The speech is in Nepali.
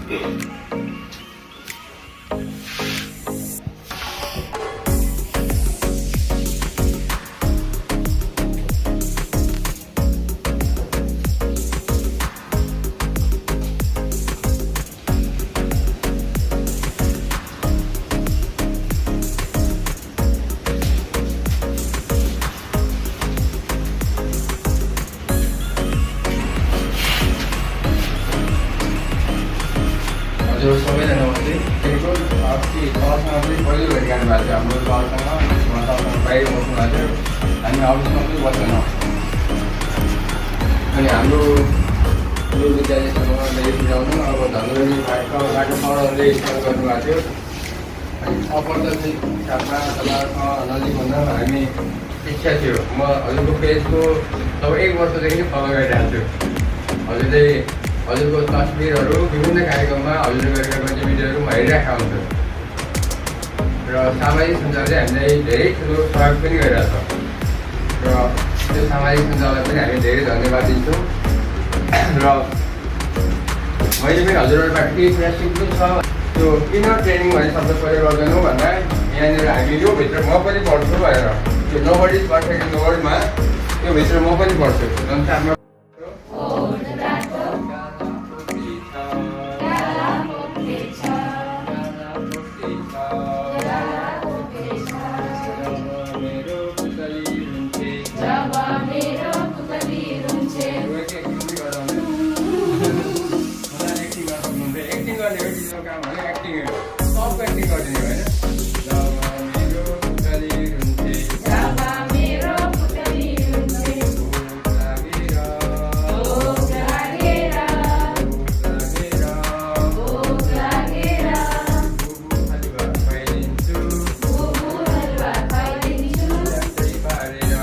हजुर सबैलाई नमस्ते। टेलिफोन अस्ति तलसँग पनि पहिलो भेटघाट भएको थियो हाम्रो तलसँग बाहिर बस्नु भएको थियो। हामी अफिसमा पनि बस्दैनौँ अनि हाम्रो यो विद्यालयसँग धेरै बुझाउनु अब धनगढी बाटो सरहरूले स्टार्ट गर्नुभएको थियो। अनि अपर्दछ हिसाबमा तपाईँहरूसँग नजिक हुन हामी इच्छा थियो। म हजुरको पेजको अब 1 वर्षदेखि नै फलो गरिरहेको छु। हजुरको तस्बिरहरू विभिन्न कार्यक्रममा हजुरले गरेका गतिविधिहरू म हेरिरहेको हुन्छु र सामाजिक सञ्जालले हामीलाई धेरै ठुलो सहयोग पनि गरिरहेछ र त्यो सामाजिक सञ्जाललाई पनि हामी धेरै धन्यवाद दिन्छौँ। र मैले पनि हजुरहरूबाट केही कुरा सिक्नु छ। त्यो किन ट्रेनिङ भन्ने शब्द प्रयोग गर्दैनौँ भन्दा यहाँनिर हामी यो भित्र म पनि पढ्छु भनेर त्यो nobody is perfect in the वर्ल्डमा त्यो भित्र म पनि पढ्छु। संसारमा